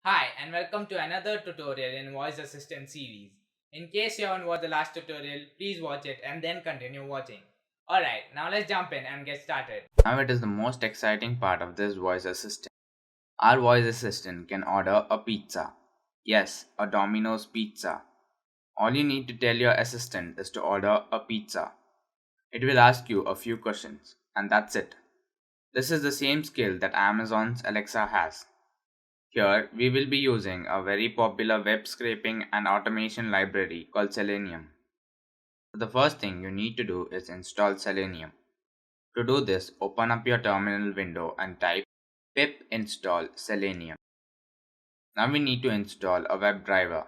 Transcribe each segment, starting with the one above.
Hi, and welcome to another tutorial in Voice Assistant series. In case you haven't watched the last tutorial, please watch it and then continue watching. Alright, now let's jump in and get started. Now it is the most exciting part of this voice assistant. Our voice assistant can order a pizza. Yes, a Domino's pizza. All you need to tell your assistant is to order a pizza. It will ask you a few questions, and that's it. This is the same skill that Amazon's Alexa has. Here, we will be using a very popular web scraping and automation library called Selenium. The first thing you need to do is install Selenium. To do this, open up your terminal window and type pip install Selenium. Now we need to install a WebDriver.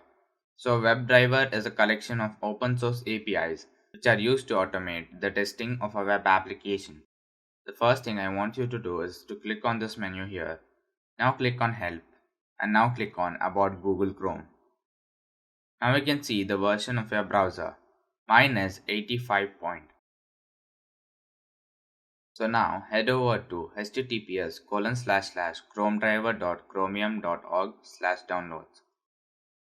So a WebDriver is a collection of open source APIs which are used to automate the testing of a web application. The first thing I want you to do is to click on this menu here. Now click on Help and now click on About Google Chrome. Now you can see the version of your browser. Mine is 85 point. So now head over to https://chromedriver.chromium.org/downloads.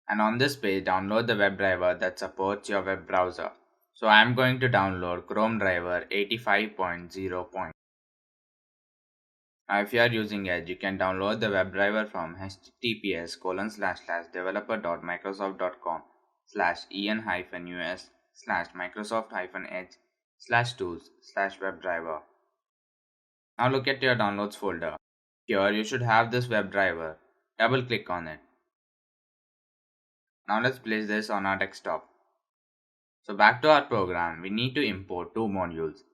And on this page download the WebDriver that supports your web browser. So I am going to download Chrome driver 85.0. Now if you are using Edge, you can download the WebDriver from https://developer.microsoft.com/en-us/microsoft-edge/tools/webdriver. Now look at your downloads folder. Here you should have this WebDriver. Double click on it. Now let's place this on our desktop. So back to our program, we need to import two modules.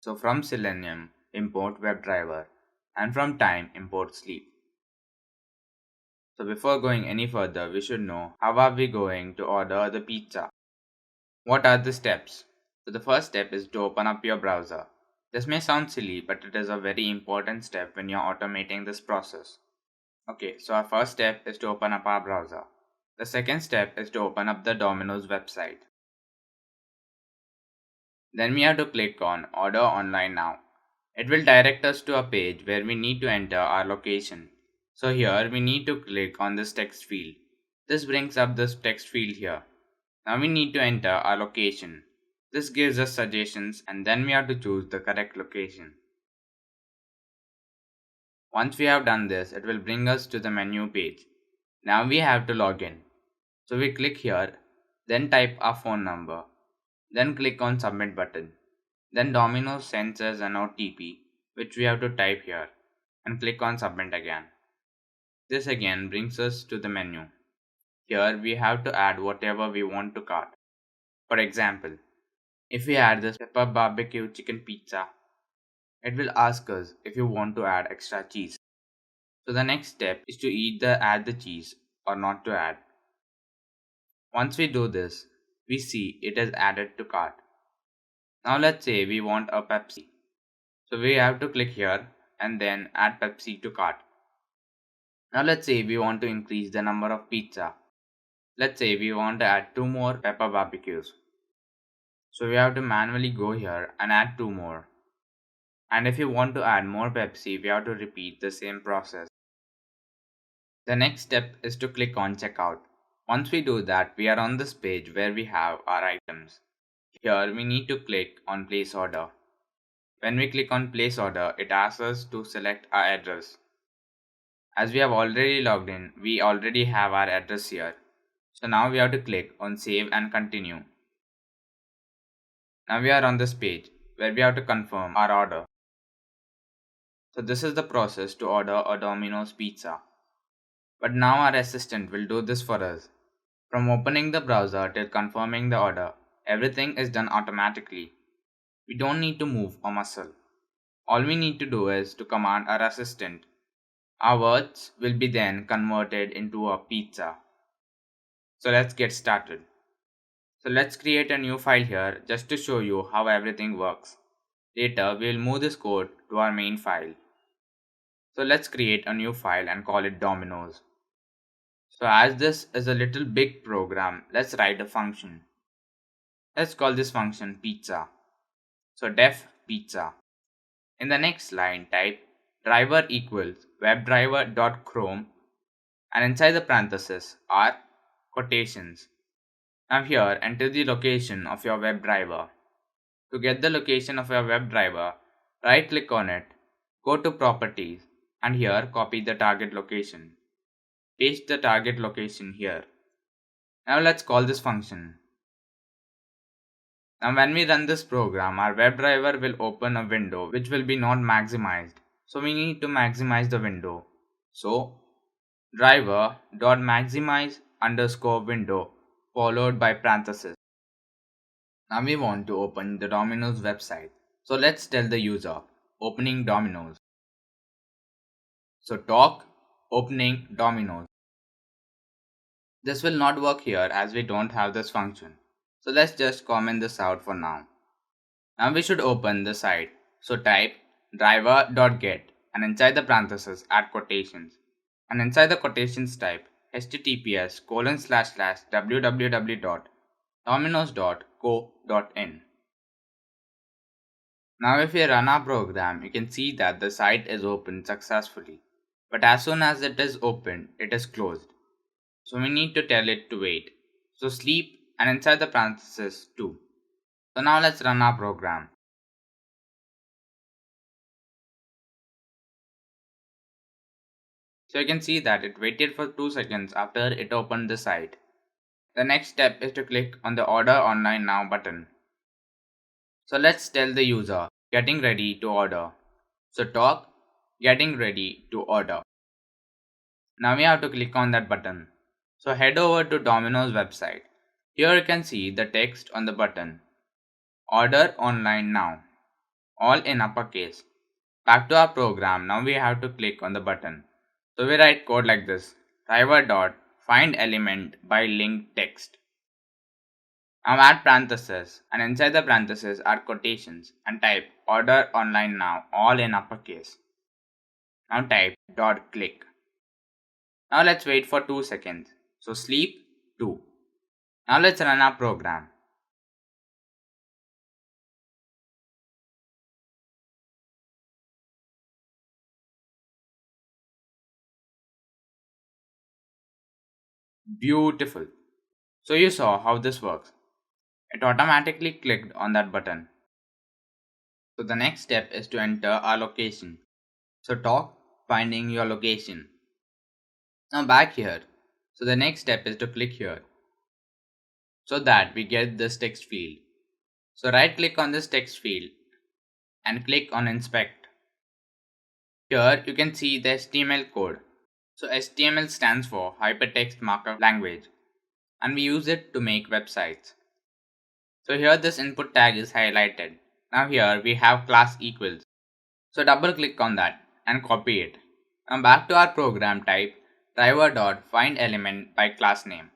So from Selenium, import WebDriver, and from time, import sleep. So before going any further, we should know how are we going to order the pizza. What are the steps? So the first step is to open up your browser. This may sound silly, but it is a very important step when you're automating this process. Okay, so our first step is to open up our browser. The second step is to open up the Domino's website. Then we have to click on Order Online Now. It will direct us to a page where we need to enter our location. So here we need to click on this text field. This brings up this text field here. Now we need to enter our location. This gives us suggestions and then we have to choose the correct location. Once we have done this, it will bring us to the menu page. Now we have to log in. So we click here, then type our phone number, then click on submit button. Then Domino's sends us an OTP which we have to type here and click on submit again. This again brings us to the menu. Here we have to add whatever we want to cart. For example, if we add this pepper barbecue chicken pizza, it will ask us if you want to add extra cheese. So the next step is to either add the cheese or not to add. Once we do this, we see it is added to cart. Now let's say we want a Pepsi. So we have to click here and then add Pepsi to cart. Now let's say we want to increase the number of pizza. Let's say we want to add two more pepper barbecues. So we have to manually go here and add two more. And if you want to add more Pepsi, we have to repeat the same process. The next step is to click on checkout. Once we do that, we are on this page where we have our items. Here we need to click on place order. When we click on place order, it asks us to select our address. As we have already logged in, we already have our address here. So now we have to click on save and continue. Now we are on this page where we have to confirm our order. So this is the process to order a Domino's pizza. But now our assistant will do this for us. From opening the browser till confirming the order, everything is done automatically. We don't need to move a muscle. All we need to do is to command our assistant. Our words will be then converted into a pizza. So let's get started. So let's create a new file here just to show you how everything works. Later we will move this code to our main file. So let's create a new file and call it Dominoes. So as this is a little big program, let's write a function. Let's call this function pizza. So def pizza. In the next line type driver equals webdriver.chrome and inside the parentheses are quotations. Now here enter the location of your WebDriver. To get the location of your WebDriver, right click on it, go to properties and here copy the target location. Paste the target location here. Now let's call this function. Now when we run this program, our WebDriver will open a window which will be not maximized. So we need to maximize the window. So driver.maximize underscore window followed by parenthesis. Now we want to open the Domino's website. So let's tell the user opening Domino's. So talk opening Domino's. This will not work here as we don't have this function. So let's just comment this out for now. Now we should open the site. So type driver.get and inside the parentheses add quotations. And inside the quotations type https://www.dominos.co.in. Now if we run our program, you can see that the site is opened successfully. But as soon as it is opened, it is closed. So we need to tell it to wait. So sleep and inside the parentheses 2. So now let's run our program. So you can see that it waited for 2 seconds after it opened the site. The next step is to click on the Order Online Now button. So let's tell the user getting ready to order. So talk getting ready to order. Now we have to click on that button. So head over to Domino's website. Here you can see the text on the button. Order online now. All in uppercase. Back to our program. Now we have to click on the button. So we write code like this. Driver.find element by linked text. Now add parentheses and inside the parentheses are quotations and type order online now all in uppercase. Now type dot click. Now let's wait for 2 seconds. So sleep 2. Now let's run our program. Beautiful. So you saw how this works. It automatically clicked on that button. So the next step is to enter our location. So talk finding your location. Now back here. So the next step is to click here so that we get this text field. So right click on this text field and click on inspect. Here you can see the HTML code. So HTML stands for Hypertext Markup Language and we use it to make websites. So here this input tag is highlighted. Now here we have class equals. So double click on that and copy it. Now back to our program type driver.find element by class name.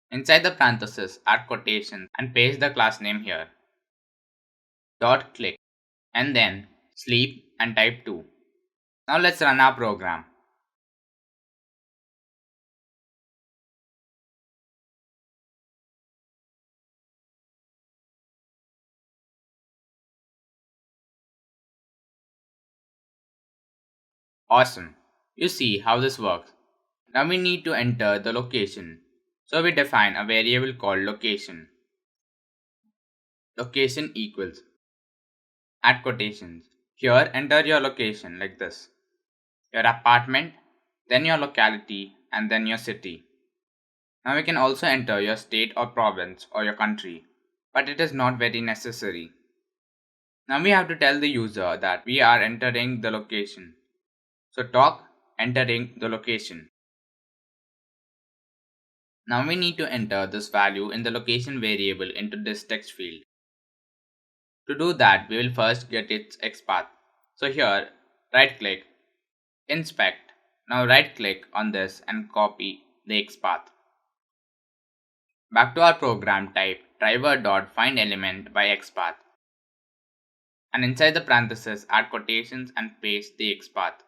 Inside the parentheses add quotations and paste the class name here. Dot click and then sleep and type 2. Now let's run our program. Awesome. You see how this works. Now we need to enter the location. So we define a variable called location. Location equals. Add quotations. Here enter your location like this. Your apartment, then your locality and then your city. Now we can also enter your state or province or your country, but it is not very necessary. Now we have to tell the user that we are entering the location. So talk entering the location. Now we need to enter this value in the location variable into this text field. To do that, we will first get its XPath. So here, right click, inspect. Now right click on this and copy the XPath. Back to our program type driver.findElement by XPath. And inside the parentheses add quotations and paste the XPath.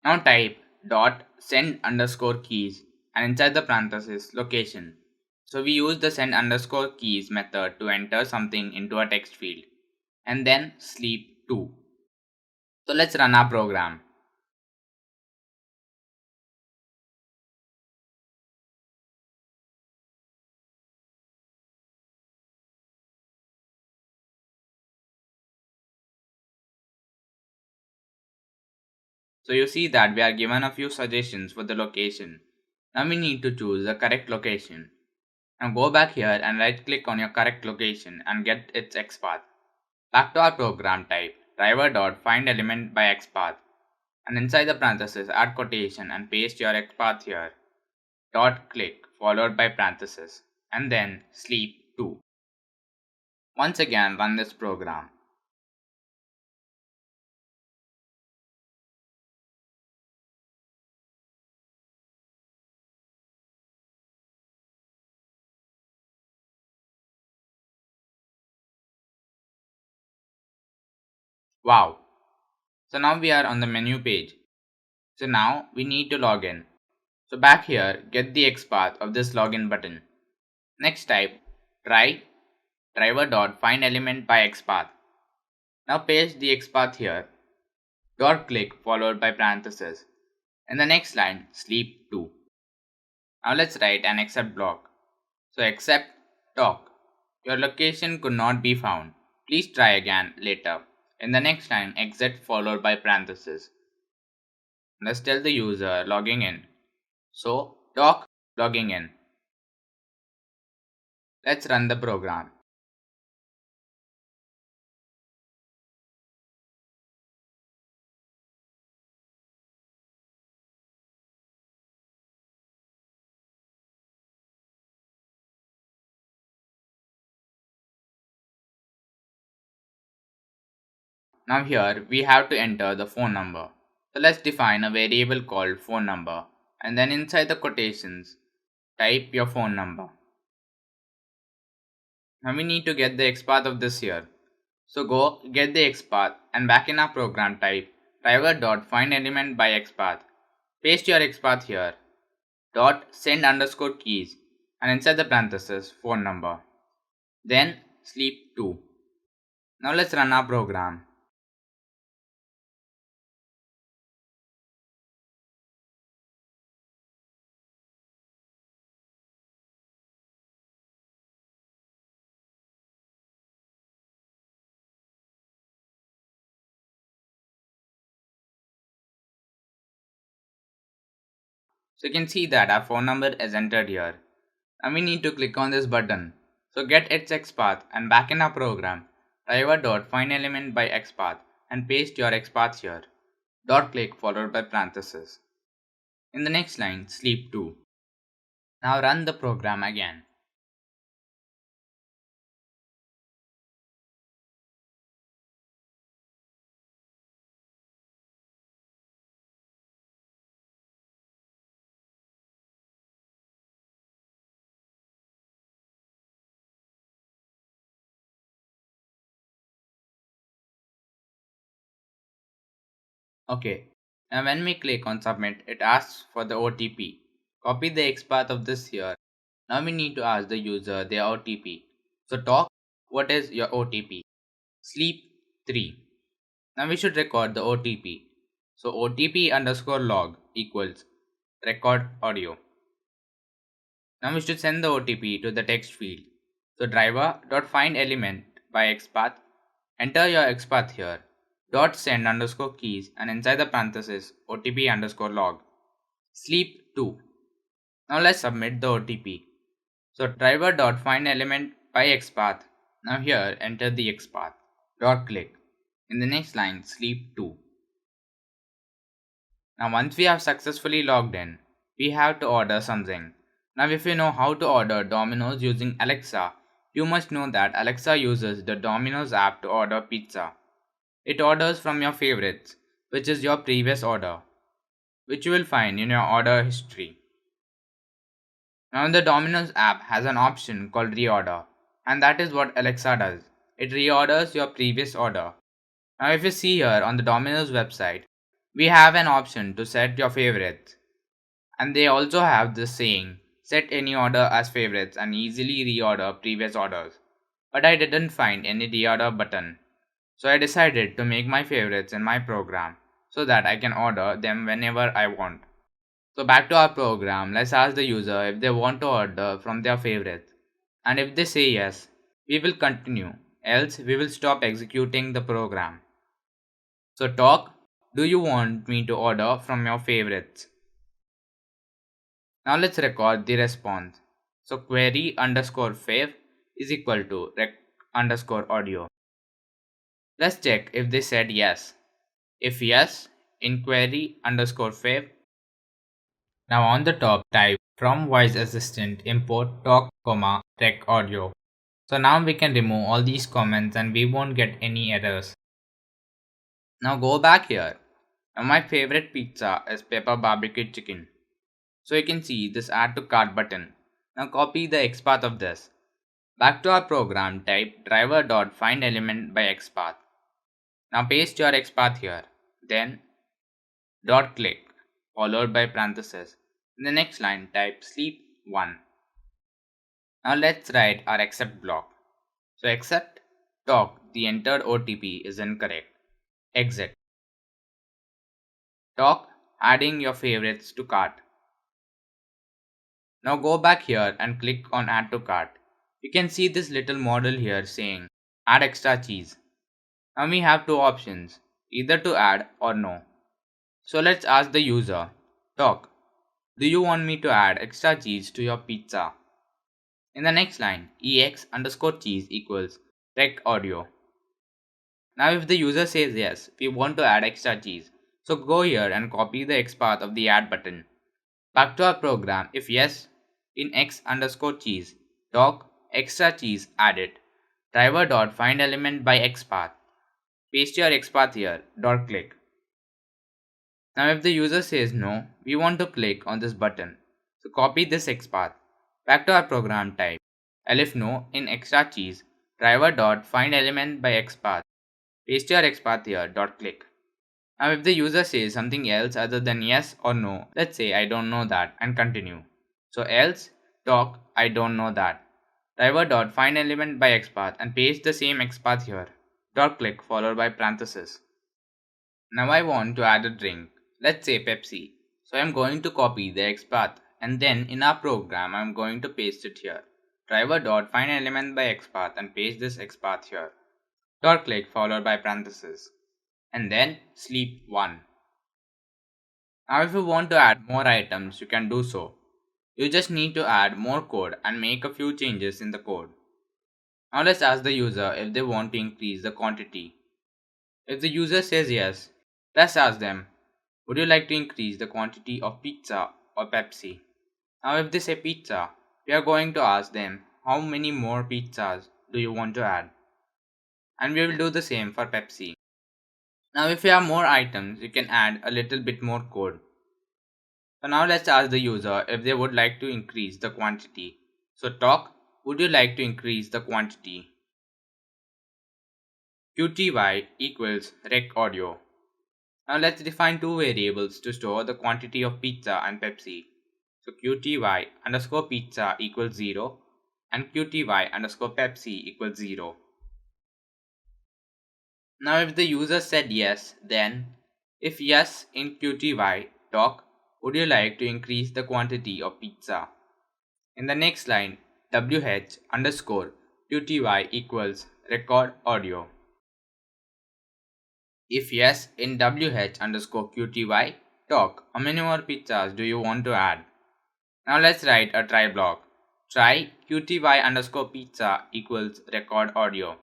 Now type dot send underscore keys and inside the parentheses location. So we use the send underscore keys method to enter something into a text field and then sleep 2. So let's run our program. So you see that we are given a few suggestions for the location. Now we need to choose the correct location. Now go back here and right click on your correct location and get its XPath. Back to our program type, driver.findElement by XPath, and inside the parenthesis add quotation and paste your XPath here. Dot click followed by parenthesis and then sleep 2. Once again run this program. Wow. So now we are on the menu page. So now we need to log in. So back here, get the XPath of this login button. Next type try driver.findElement by XPath. Now paste the XPath here. Dot click followed by parenthesis. In the next line, sleep 2. Now let's write an except block. So except talk. Your location could not be found. Please try again later. In the next line, exit followed by parenthesis. Let's tell the user logging in. So talk logging in. Let's run the program. Now here we have to enter the phone number. So let's define a variable called phone number and then inside the quotations type your phone number. Now we need to get the XPath of this here. So go get the XPath and back in our program type driver.findElement by XPath. Paste your XPath here. Dot send underscore keys and inside the parenthesis phone number. Then sleep 2. Now let's run our program. So you can see that our phone number is entered here. Now we need to click on this button. So get its XPath and back in our program, driver.findElement by XPath and paste your XPath here. Dot click followed by parenthesis. In the next line, sleep 2. Now run the program again. Okay. Now when we click on submit, it asks for the OTP. Copy the XPath of this here. Now we need to ask the user their OTP. So talk, what is your OTP? Sleep 3. Now we should record the OTP. So OTP underscore log equals record audio. Now we should send the OTP to the text field. So driver.findElement by XPath. Enter your XPath here. Dot send underscore keys and inside the parenthesis OTP underscore log. Sleep 2. Now let's submit the OTP. So driver.findElement by XPath. Now here enter the XPath. Dot click. In the next line sleep 2. Now once we have successfully logged in, we have to order something. Now if you know how to order Domino's using Alexa, you must know that Alexa uses the Domino's app to order pizza. It orders from your favorites, which is your previous order, which you will find in your order history. Now the Domino's app has an option called reorder, and that is what Alexa does. It reorders your previous order. Now if you see here on the Domino's website, we have an option to set your favorites. And they also have this saying, set any order as favorites and easily reorder previous orders. But I didn't find any reorder button. So I decided to make my favorites in my program so that I can order them whenever I want. So back to our program, let's ask the user if they want to order from their favorites. And if they say yes, we will continue, else we will stop executing the program. So talk do you want me to order from your favorites? Now let's record the response. So query underscore fav is equal to rec underscore audio. Let's check if they said yes. If yes, in query underscore fav. Now on the top type from voice assistant import talk comma rec audio. So now we can remove all these comments and we won't get any errors. Now go back here. Now my favorite pizza is pepper barbecue chicken. So you can see this add to cart button. Now copy the XPath of this. Back to our program, type driver.findElement by XPath. Now paste your XPath here. Then dot click followed by parenthesis. In the next line type sleep 1. Now let's write our accept block. So accept talk the entered OTP is incorrect. Exit. Talk adding your favorites to cart. Now go back here and click on add to cart. You can see this little model here saying add extra cheese. Now we have two options, either to add or no. So let's ask the user, talk, do you want me to add extra cheese to your pizza? In the next line, ex underscore cheese equals rec audio. Now if the user says yes, we want to add extra cheese. So go here and copy the XPath of the add button. Back to our program, if yes, in x underscore cheese, talk extra cheese added. Driver.findElement by XPath. Paste your XPath here, dot click. Now if the user says no, we want to click on this button. So copy this XPath. Back to our program type. Elif no in extra cheese, driver.findElement by XPath. Paste your XPath here, dot click. Now if the user says something else other than yes or no, let's say I don't know that and continue. So else talk I don't know that. Driver.findElement by XPath and paste the same XPath here. Dot click followed by parenthesis. Now I want to add a drink. Let's say Pepsi. So I'm going to copy the XPath and then in our program I'm going to paste it here. Driver.findElement by XPath and paste this XPath here. Dot click followed by parenthesis. And then sleep 1. Now if you want to add more items you can do so. You just need to add more code and make a few changes in the code. Now let's ask the user if they want to increase the quantity. If the user says yes, let's ask them, would you like to increase the quantity of pizza or Pepsi? Now if they say pizza, we are going to ask them how many more pizzas do you want to add? And we will do the same for Pepsi. Now if you have more items, you can add a little bit more code. So now let's ask the user if they would like to increase the quantity. So talk, would you like to increase the quantity? QTY equals rec audio. Now let's define two variables to store the quantity of pizza and Pepsi. So QTY underscore pizza equals 0 and QTY underscore Pepsi equals 0. Now if the user said yes, then if yes in QTY talk, would you like to increase the quantity of pizza? In the next line, WH underscore QTY equals record audio. If yes in WH underscore QTY talk, how many more pizzas do you want to add? Now let's write a try block. Try QTY underscore pizza equals record audio.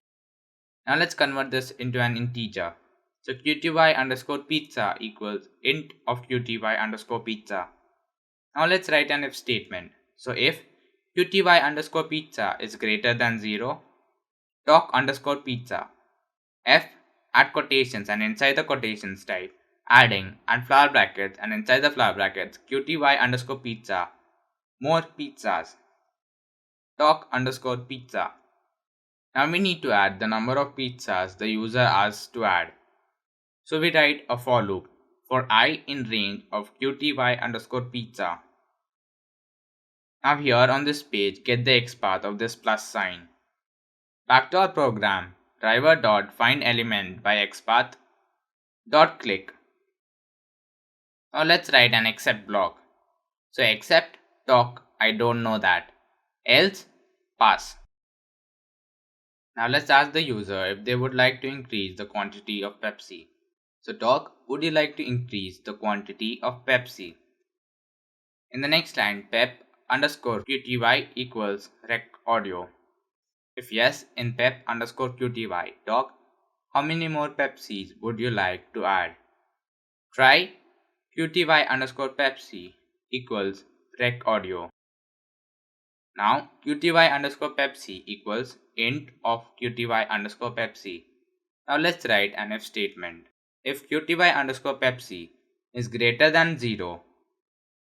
Now let's convert this into an integer. So QTY underscore pizza equals int of QTY underscore pizza. Now let's write an if statement. So if QTY underscore pizza is greater than 0, talk underscore pizza. F add quotations and inside the quotations type adding and flower brackets and inside the flower brackets QTY underscore pizza more pizzas. Talk underscore pizza. Now we need to add the number of pizzas the user asks to add. So we write a for loop for I in range of QTY underscore pizza. Now here on this page get the XPath of this plus sign. Back to our program, driver.findElement by XPath dot click. Now let's write an accept block. So accept talk I don't know that. Else pass. Now let's ask the user if they would like to increase the quantity of Pepsi. So Doc, would you like to increase the quantity of Pepsi? In the next line, pep underscore qty equals rec audio. If yes, in pep underscore qty, Doc, how many more Pepsis would you like to add? Try qty underscore Pepsi equals rec audio. Now qty underscore Pepsi equals int of qty underscore Pepsi. Now let's write an if statement. If qty underscore Pepsi is greater than 0,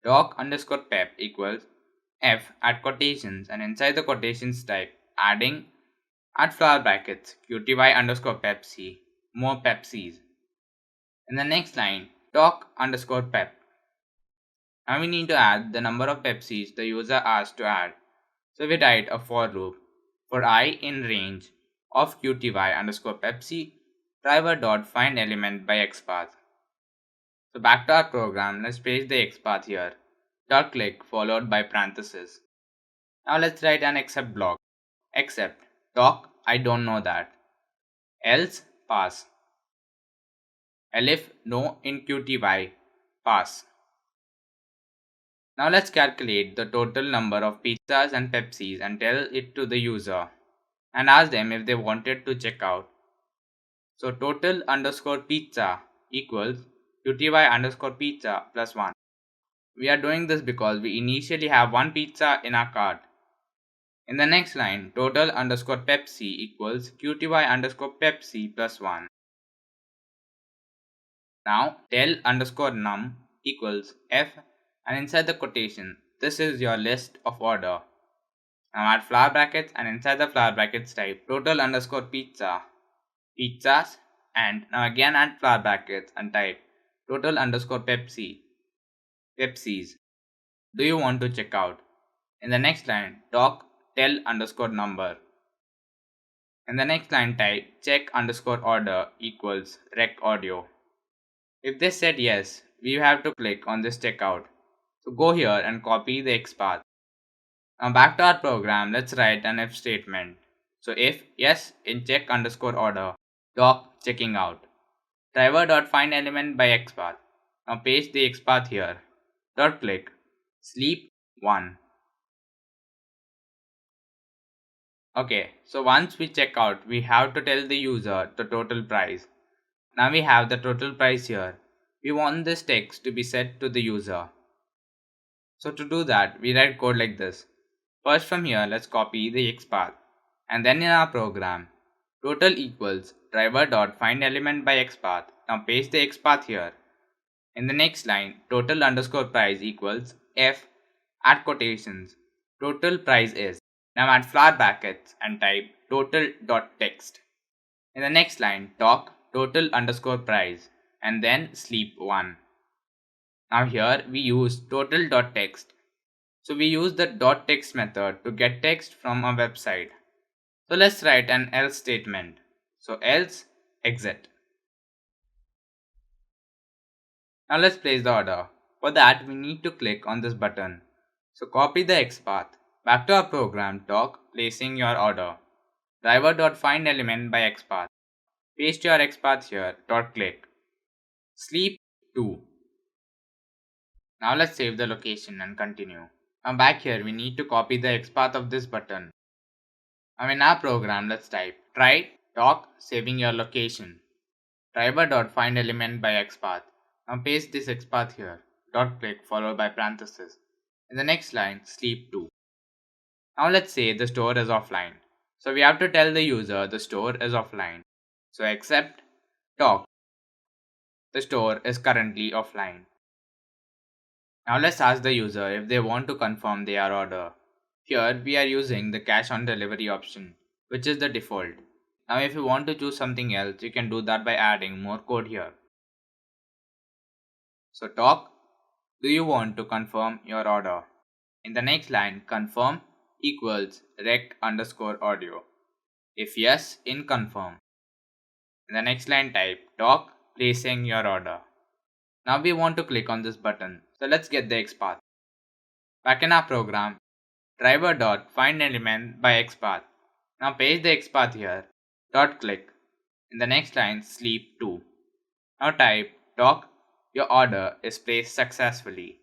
doc underscore pep equals f at quotations and inside the quotations type adding at flower brackets qty underscore Pepsi more Pepsis. In the next line, doc underscore pep. Now we need to add the number of Pepsis the user asked to add. So we write a for loop for I in range of qty underscore Pepsi driver dot find element by xpath. So back to our program, let's paste the xpath here. Dot click followed by parenthesis. Now let's write an except block. Except doc I don't know that. Else pass. Elif no in qty pass. Now let's calculate the total number of pizzas and Pepsis and tell it to the user and ask them if they wanted to check out. So total underscore pizza equals qty underscore pizza plus 1. We are doing this because we initially have one pizza in our cart. In the next line, total underscore Pepsi equals qty underscore Pepsi plus 1. Now tell underscore num equals f and inside the quotation, this is your list of order. Now add flower brackets and inside the flower brackets type total underscore pizza, pizzas, and now again add flower brackets and type total underscore Pepsi, Pepsis. Do you want to check out? In the next line, doc tell underscore number. In the next line type check underscore order equals rec audio. If they said yes, we have to click on this checkout. So go here and copy the XPath. Now back to our program, let's write an if statement. So if yes in check underscore order, doc checking out. Driver dot find element by XPath. Now paste the XPath here. Dot click. Sleep 1. Okay, so once we check out, we have to tell the user the total price. Now we have the total price here. We want this text to be set to the user. So to do that, we write code like this. First from here, let's copy the XPath. And then in our program, total equals driver dot find element by XPath. Now paste the XPath here. In the next line, total underscore price equals f at quotations. Total price is. Now add flower brackets and type total dot text. In the next line, talk total underscore price and then sleep 1. Now here we use total dot text. So we use the dot text method to get text from a website. So let's write an else statement. So else exit. Now let's place the order. For that we need to click on this button. So copy the XPath. Back to our program, talk placing your order. Driver.find element by XPath. Paste your XPath here, dot click. Sleep 2. Now let's save the location and continue. Now back here we need to copy the XPath of this button. Now in our program let's type try talk saving your location. Driver.find element by XPath. Now paste this XPath here. Dot click followed by parenthesis. In the next line, sleep 2. Now let's say the store is offline. So we have to tell the user the store is offline. So except talk. The store is currently offline. Now let's ask the user if they want to confirm their order. Here we are using the cash on delivery option, which is the default. Now if you want to choose something else, you can do that by adding more code here. So talk, do you want to confirm your order? In the next line, confirm equals rec underscore audio. If yes, in confirm. In the next line type talk placing your order. Now we want to click on this button. So let's get the XPath. Back in our program, driver dot find element by XPath. Now paste the XPath here. Dot click. In the next line, sleep 2. Now type doc, your order is placed successfully.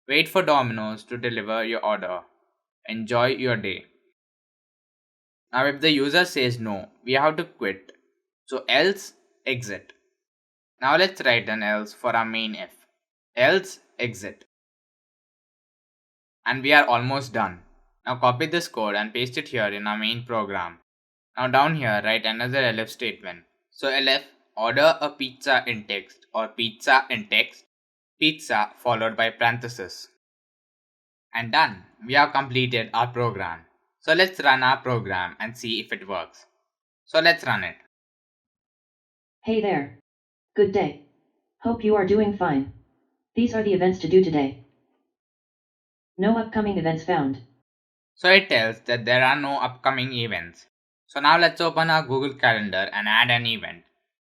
Wait for Domino's to deliver your order. Enjoy your day. Now if the user says no, we have to quit. So else exit. Now let's write an else for our main if. Else exit. And we are almost done. Now copy this code and paste it here in our main program. Now down here write another elif statement. So elif order a pizza in text or pizza in text, pizza followed by parenthesis. And done. We have completed our program. So let's run our program and see if it works. So let's run it. Hey there. Good day. Hope you are doing fine. These are the events to do today. No upcoming events found. So it tells that there are no upcoming events. So now let's open our Google Calendar and add an event.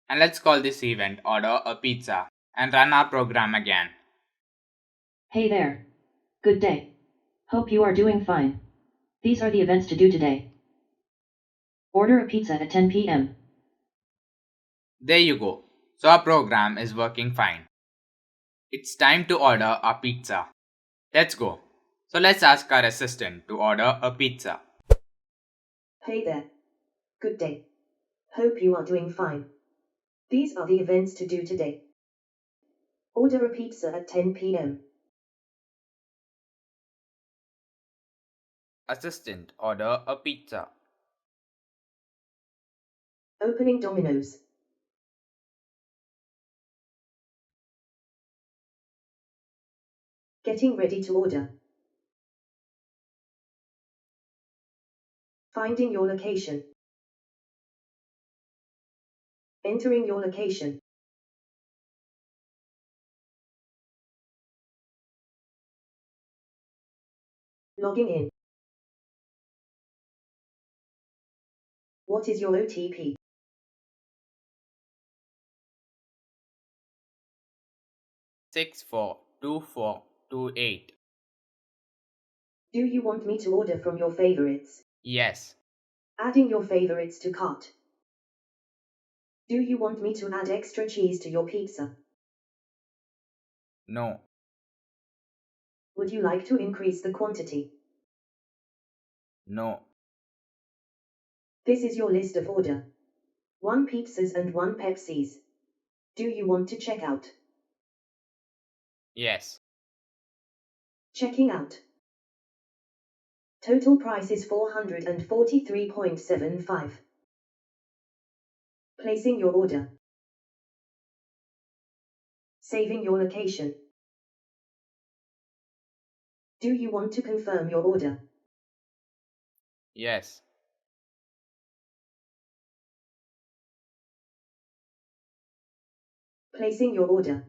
And let's call this event order a pizza and run our program again. Hey there. Good day. Hope you are doing fine. These are the events to do today. Order a pizza at 10 p.m. There you go. So our program is working fine. It's time to order our pizza. Let's go. So let's ask our assistant to order a pizza. Hey there. Good day. Hope you are doing fine. These are the events to do today. Order a pizza at 10 p.m. Assistant, order a pizza. Opening Domino's. Getting ready to order. Finding your location. Entering your location. Logging in. What is your OTP? Six four 2428. Do you want me to order from your favorites? Yes. Adding your favorites to cart. Do you want me to add extra cheese to your pizza? No. Would you like to increase the quantity? No. This is your list of order. 1 pizzas and 1 Pepsis. Do you want to check out? Yes. Checking out. Total price is 443.75. Placing your order. Saving your location. Do you want to confirm your order? Yes. Placing your order.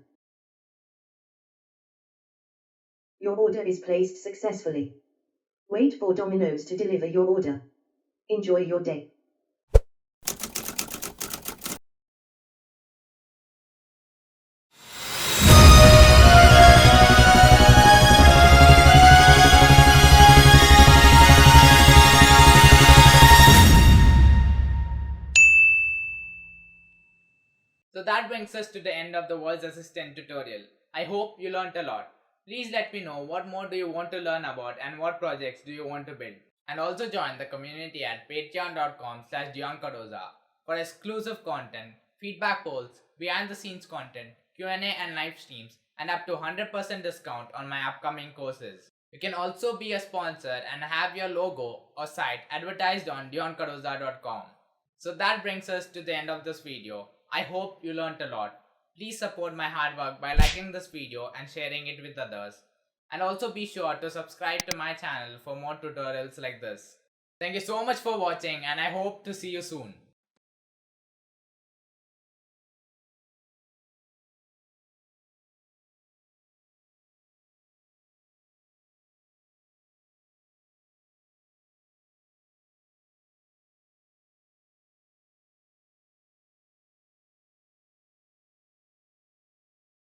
Your order is placed successfully. Wait for Domino's to deliver your order. Enjoy your day. So that brings us to the end of the World's Assistant tutorial. I hope you learnt a lot. Please let me know what more do you want to learn about and what projects do you want to build. And also join the community at patreon.com/DionCardoza for exclusive content, feedback polls, behind the scenes content, Q&A and live streams, and up to 100% discount on my upcoming courses. You can also be a sponsor and have your logo or site advertised on DionCardoza.com. So that brings us to the end of this video. I hope you learnt a lot. Please support my hard work by liking this video and sharing it with others. And also be sure to subscribe to my channel for more tutorials like this. Thank you so much for watching and I hope to see you soon.